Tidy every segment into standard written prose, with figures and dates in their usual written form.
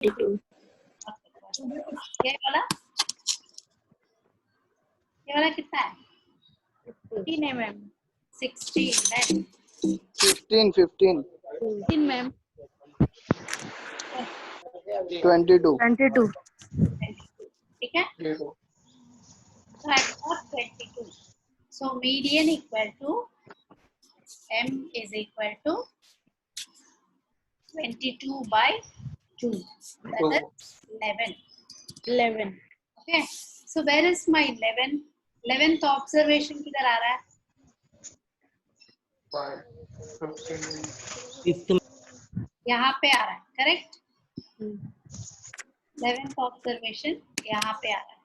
22. ये वाला कितना है? 15 है मैम. 16 then 15 15 ma'am. 22 22. ठीक है. So I got 22. So median equal to m is equal to 22 by 2. That is 11. 11. Okay. So where is my 11? 11th observation किधर आ रहा है? यहाँ पे आ रहा है. Correct? 11th observation यहाँ पे आ रहा है.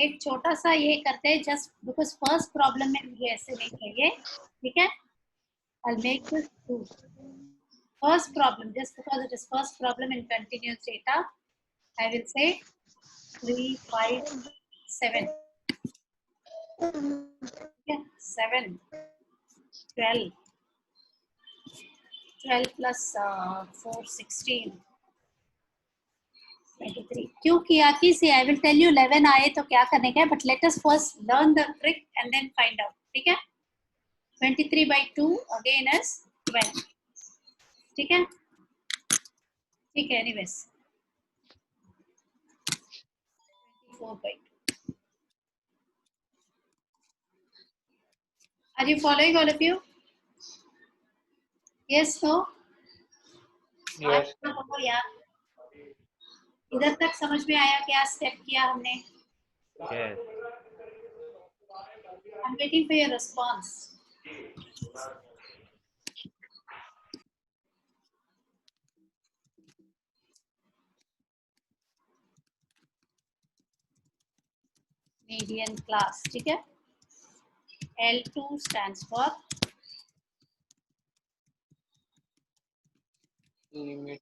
एक छोटा सा ये करते हैं just because first problem में मुझे ऐसे नहीं चाहिए. ठीक है? I'll make this 2. First problem, just because it is first problem in continuous data, I will say 3, 5, 7. Yeah, 7, 12. 12 plus 4, 16. 23. क्यों किया कि see I will tell you 11 आए तो क्या करने का है, but let us first learn the trick and then find out. ठीक है? 23 by 2 again is 12. ठीक है? ठीक है, anyways. 24 by 2. Are you following, all of you? Yes, no? Yes. यार इधर तक समझ में आया क्या स्टेप किया हमने? Yes. I'm waiting for your response. Median class, ठीक है? L2 stands for Limit.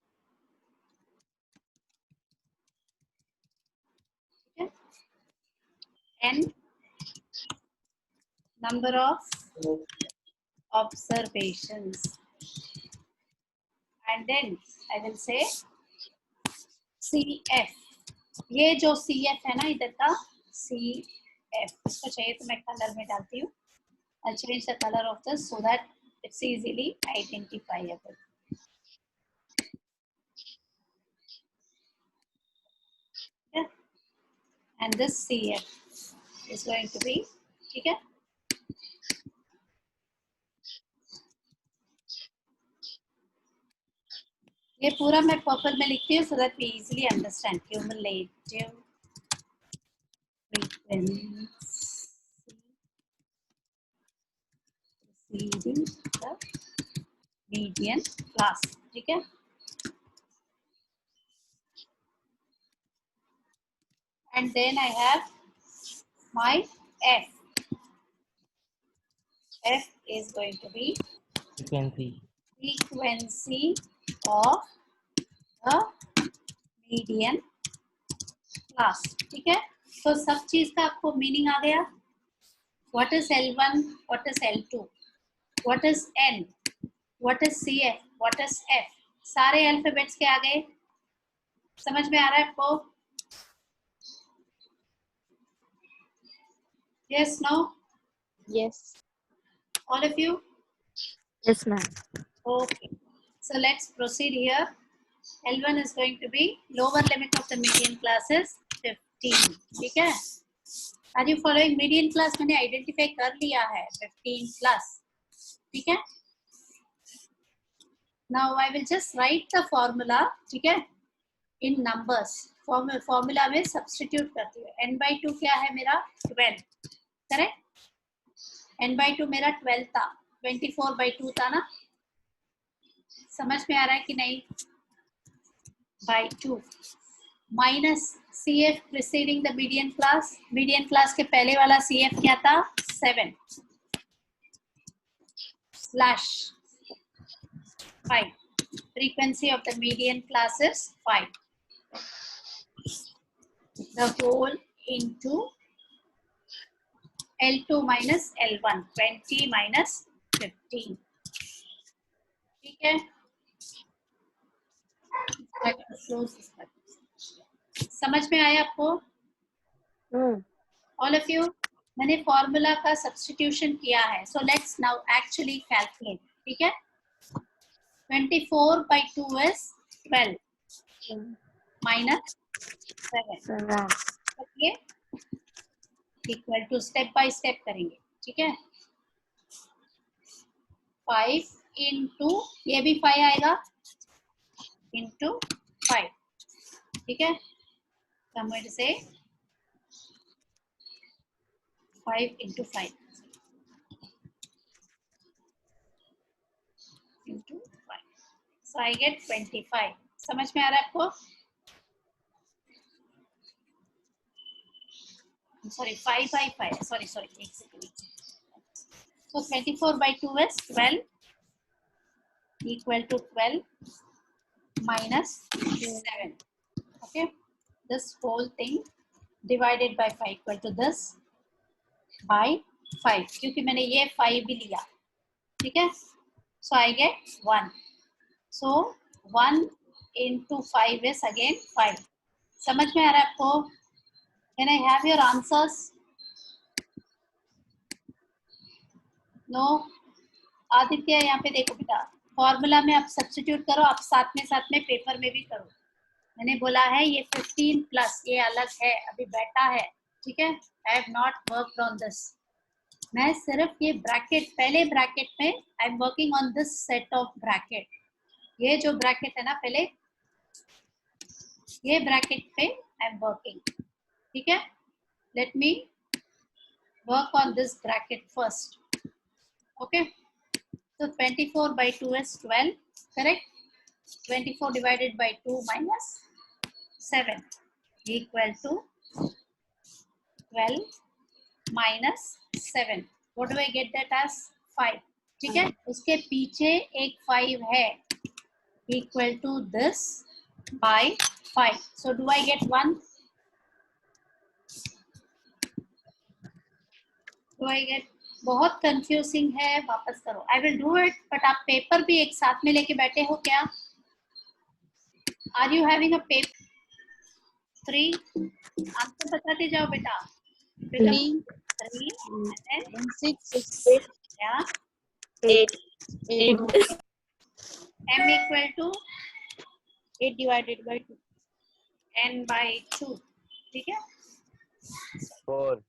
n number of observations, and then I will say CF. ये जो CF है ना इधर का CF, इसको चाहिए तो मैं कलर में डालती हूँ. I'll change the color of this so that it's easily identifiable. Yeah. And this CF is going to be, ठीक है? ये पूरा मैं पर्पल में लिखती हूँ so that we easily understand. Cumulative frequency preceding the median class. ठीक है? And then I have my F. F is going to be frequency of the median class. ठीक है? तो सब चीज का आपको मीनिंग आ गया. What is L1? What is L2? What is N? What is CF? What is F? सारे alphabets के आ गए. समझ में आ रहा है आपको? Yes, no? Yes. All of you? Yes, ma'am. Okay. So let's proceed here. L1 is going to be lower limit of the median class is 15. ठीक है? Are you following? Median class मैंने identify कर लिया है 15 plus. ठीक है? Now I will just write the formula. ठीक है? In numbers. Formula में substitute करती हूँ. N by 2 क्या है मेरा? 12. Correct? N by 2 मेरा 12 था. 24 by 2 था ना? समझ में आ रहा है कि नहीं? By 2 minus CF preceding the median class. Median class के पहले वाला CF क्या था? 7 slash 5. Frequency of the median class is 5. The whole into L2 minus L1. 20 minus 15. ठीक है? समझ में आया आपको? ऑल ऑफ यू, मैंने फॉर्मूला का सब्स्टिट्यूशन किया है. So let's now actually calculate. ठीक है, 24/2 is 12 minus 7. Okay, equal to step by step करेंगे. ठीक है, 5 इंटू, ये भी 5 आएगा, इंटू 5. ठीक है, समझ से 5 into 5 into 5. So I get 25. समझ में आ रहा है आपको? सॉरी, 5/5. सॉरी, एक second. So 24/2 is 12 equal to 12 minus 7. Okay, this whole thing divided by 5 equal to this by 5, क्योंकि मैंने ये 5 भी लिया. ठीक है, so I get 1. So 1 into 5 is again 5. समझ में आ रहा है आपको? Can I have your answers? No. Aditya, यहाँ पे देखो बेटा, फॉर्मूला में आप सब्स्टिट्यूट करो, आप साथ में पेपर में भी करो. मैंने बोला है ये 15 प्लस ये अलग है, अभी बैठा है. ठीक है, I have not worked on this. मैं सिर्फ ये ब्रैकेट, पहले ब्रैकेट में I am working on this set of bracket. ये जो ब्रैकेट है ना, पहले ये ब्रैकेट पे आई एम वर्किंग. ठीक है, let me work on this bracket first. Okay, so 24/2 is 12, correct? 24 divided by 2 minus 7 equal to 12 minus 7. What do I get that as? 5. ठीक है, उसके पीछे एक 5 है, equal to this by 5. So do I get 1? Do I get? बहुत confusing है, वापस करो. I will do it, but आप पेपर भी एक साथ में लेके बैठे हो क्या? Are you having a paper? 3. Answer बताते जाओ बेटा. 3 and 6 yeah 8 m equal to 8 divided by 2. n by 2. ठीक है, 4.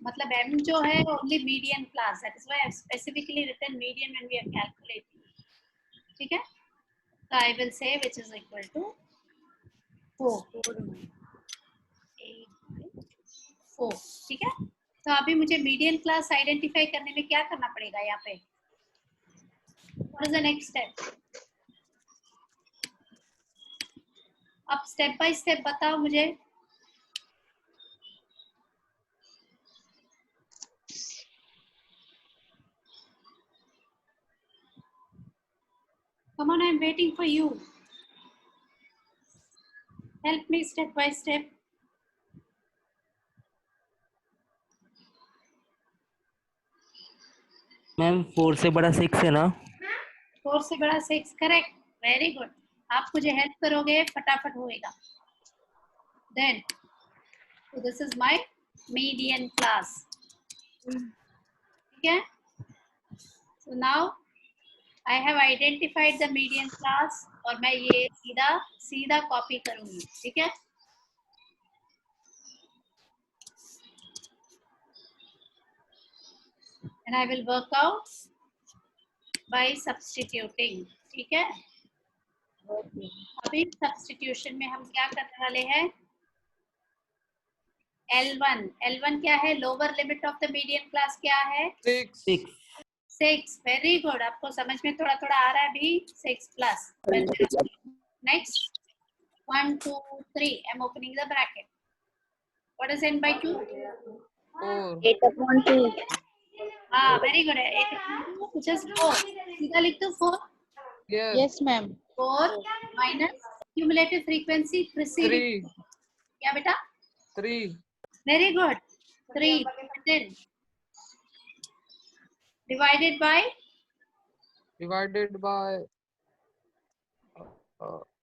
मतलब m जो है only median class, that is why I have specifically written median when we are calculating. ठीक है, so I will say which is equal to 4. 4. ठीक है, तो अभी मुझे मीडियन क्लास आइडेंटिफाई करने में क्या करना पड़ेगा? यहाँ पे what is the next step? अब स्टेप बाय स्टेप बताओ मुझे. Come on, I am waiting for you. Help me step by step. Ma'am 4 से बड़ा 6 है ना? 4 से बड़ा 6, करेक्ट. Very good. आप मुझे हेल्प करोगे, फटाफट होएगा. Then so this is my median class. ठीक है, so now I have identified the median class और मैं ये सीधा कॉपी करूंगी. ठीक है, and I will work out by substituting. ठीक है, अभी सब्स्टिट्यूशन में हम क्या करने वाले हैं? L1 क्या है? Lower limit of the median class क्या है? 6. वेरी गुड, आपको समझ में थोड़ा थोड़ा आ रहा है अभी. 6 plus. Next 1 2 3. I am opening the bracket. What is n by 2? 8/2. हाँ, वेरी गुड है. जस्ट 4 सीधा लिख दो. 4. Yes, ma'am. 4 minus cumulative frequency preceding. क्या बेटा? 3. Very good. 3 divided by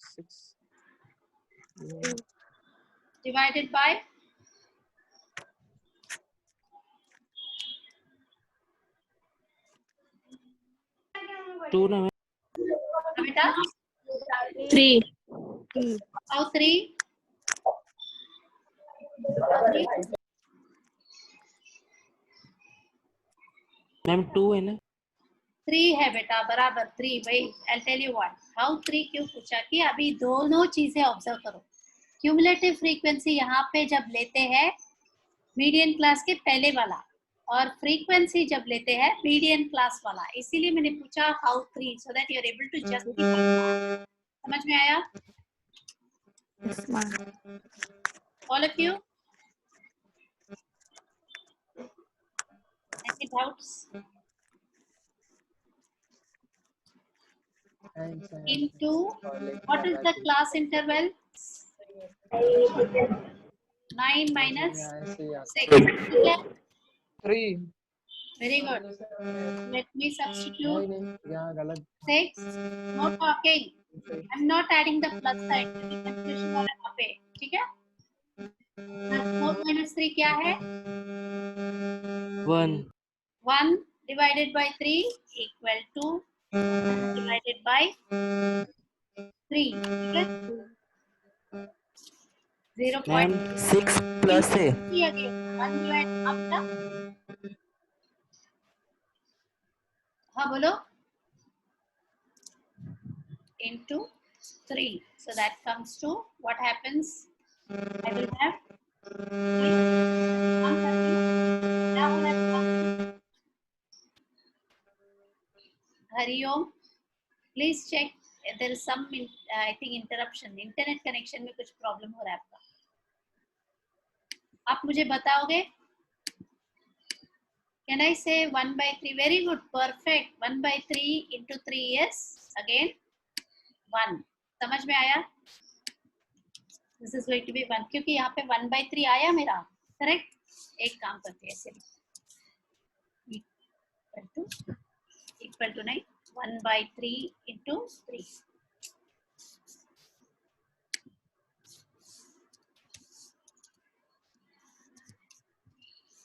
6. Divided by 2 ना मैम. बेटा 3. how 3 मैम 2 है ना. 3 है बेटा बराबर 3 भाई I'll tell you what how 3 क्यों पूछा कि अभी दोनों चीजें ऑब्जर्व करो क्यूमुलेटिव फ्रीक्वेंसी यहाँ पे जब लेते हैं मीडियन क्लास के पहले वाला और फ्रीक्वेंसी जब लेते हैं मीडियन क्लास वाला इसीलिए मैंने पूछा how 3 so that you are able to justify समझ में आया Yes, ma'am. all of you any doubts into what is the class interval 9 minus 6 ठीक है 3. very good let me substitute 6 no talking I'm not adding the plus sign क्योंकि confusion हो रहा है वहाँ पे ठीक है 4 minus 3 क्या है 1. 1 divided by 3 equal to divided by 3 ठीक है 0. मैम 6 प्लस है. again 1 divided after हाँ बोलो into 3 so that comes to what happens I will have क्या हो रहा है Hariom please check there is some I think interruption internet connection में कुछ प्रॉब्लम हो रहा है आपका आप मुझे बताओगे can I say 1/3 very good perfect 1/3 into 3 is again 1 समझ में आया this is going to be 1 क्योंकि यहाँ पे 1/3 आया मेरा करेक्ट एक काम करते हैं ऐसे equal to 9 1/3 into 3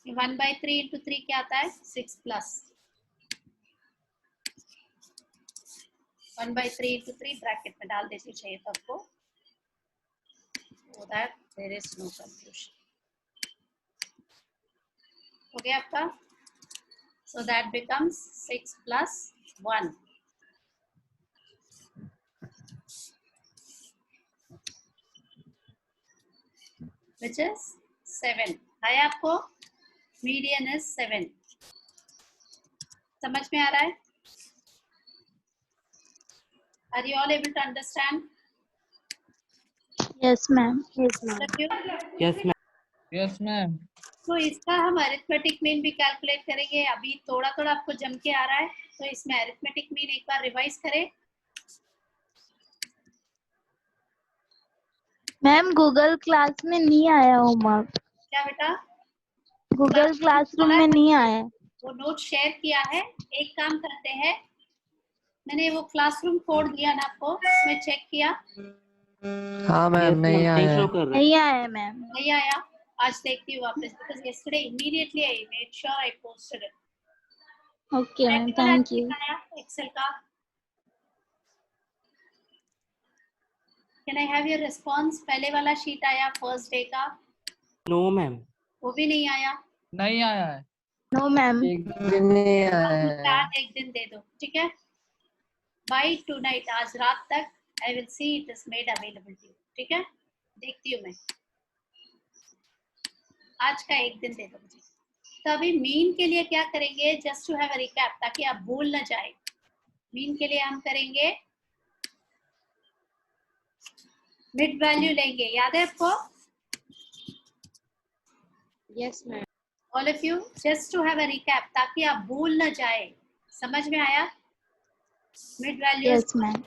1/3 into 3 क्या आता है 6 plus 1/3 into 3 ब्रैकेट में डाल देती चाहिए तो आपको so that there is no confusion हो गया आपका so that becomes 6 plus 1 which is 7 है आपको मीडियन is 7 समझ में आ रहा है are you all able to understand Yes, ma'am. Yes, all ma'am. of you? Yes ma'am. Yes, ma'am. तो इसका हम अरिथमेटिक मीन भी कैलकुलेट करेंगे अभी थोड़ा थोड़ा आपको जम के आ रहा है तो इसमें अरिथमेटिक मीन एक बार रिवाइज करें मैम गूगल क्लास में नहीं आया होमवर्क क्या बेटा गूगल क्लासरूम में नहीं आया वो नोट शेयर किया है एक काम करते हैं मैंने वो क्लासरूम कोड दिया ना आपको मैं चेक किया हाँ मैम नहीं आया शो है. कर रहा है. नहीं आया मैम नहीं आया आज देखती हूँ वापस because yesterday immediately I made sure I posted it okay ma'am thank you Excel का can I have your response पहले वाला शीट आया फर्स्ट डे का नो मैम. वो भी नहीं आया नहीं आया है. नो मैम एक दिन नहीं आया है. आज एक दिन दे दो ठीक है बाय टुनाइट आज रात तक I will see it is made available to you ठीक है देखती हूँ मैं आज का एक दिन दे दो मुझे तो अभी मीन के लिए क्या करेंगे just to have a recap ताकि आप भूल ना जाए मीन के लिए हम करेंगे मिड वैल्यू लेंगे याद है आपको yes ma'am all of you just to have a recap ताकि आप भूल ना जाए समझ में आया मिड वैल्यू यस मैम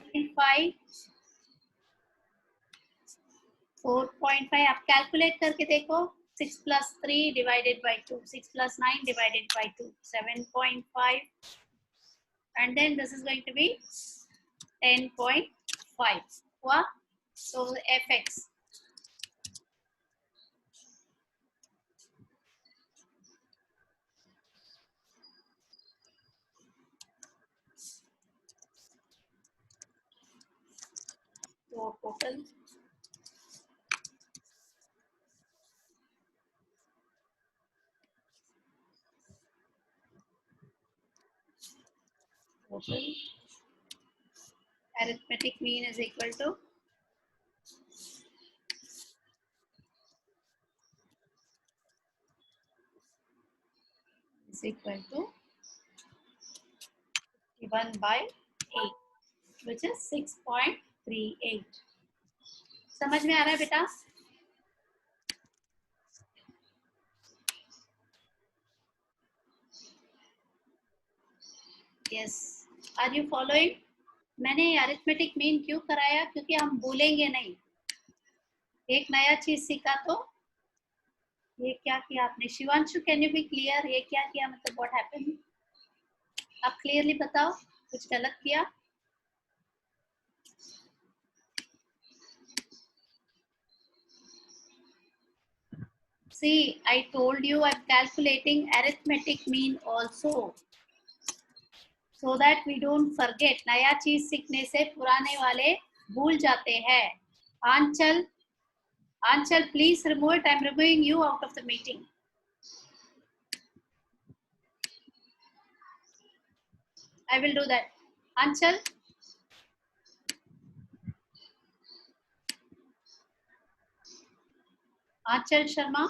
4.5 आप कैलकुलेट करके देखो 6 plus 3 divided by 2 6 plus 9 divided by 2 7.5 and then this is going to be 10.5 हुआ So fx तो total arithmetic mean is equal to is equal to 51/8 which is 6.38. समझ में आ रहा है बेटा? Yes, are you following? मैंने अरिथमेटिक मीन क्यों कराया? क्योंकि हम भूलेंगे नहीं, एक नया चीज सीखा। तो ये क्या किया आपने? Shivanshu can you be clear? ये क्या किया, मतलब व्हाट हैपेंड? आप क्लियरली बताओ, कुछ गलत किया? See, I told you I'm calculating arithmetic mean also, so that we don't forget. नया चीज सीखने से पुराने वाले भूल जाते हैं। आंचल, Anchal, please remove it. I'm removing you out of the meeting. I will do that. Anchal. Anchal Sharma.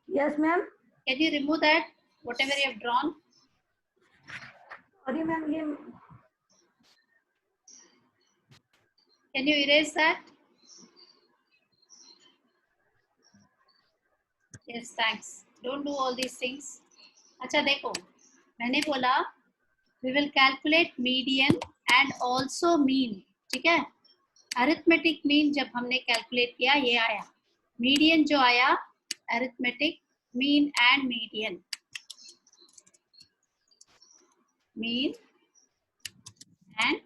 Yes, ma'am. Can you remove that, whatever you have drawn? Sorry, ma'am. Can you erase that? Yes, thanks. Don't do all these things. अच्छा देखो, मैंने बोला we will calculate median and also mean, ठीक है? Arithmetic mean जब हमने calculate किया, ये आया. Median जो आया, arithmetic mean and median. Mean and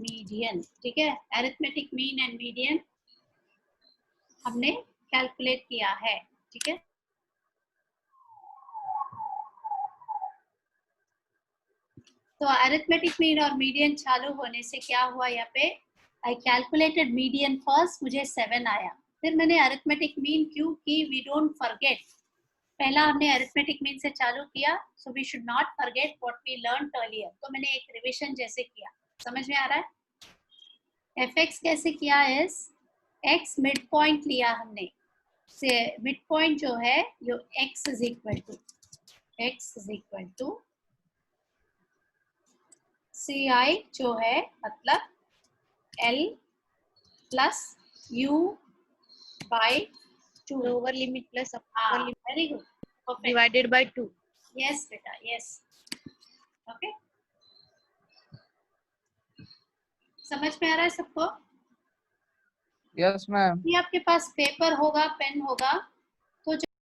median, ठीक है? Arithmetic mean and median हमने calculate किया है, ठीक है? तो अरिथमेटिक मीन और मीडियन चालू होने से क्या हुआ, यहाँ पे आई कैलकुलेटेड मीडियन फर्स्ट, मुझे 7 आया। फिर मैंने अरिथमेटिक मीन क्यों की? वी डोंट फॉरगेट, पहला हमने अरिथमेटिक मीन से चालू किया, so we should not forget what we learned earlier. तो मैंने एक रिवीजन जैसे किया, समझ में आ रहा है? एफएक्स कैसे किया? इज एक्स मिड पॉइंट लिया हमने, से मिड पॉइंट जो है यो x is equal to CI जो है मतलब L plus U by 2, Lower limit plus upper limit very good, divided by 2. Yes बेटा, यस, ओके, समझ में आ रहा है सबको? Yes, ma'am. ये आपके पास पेपर होगा, पेन होगा,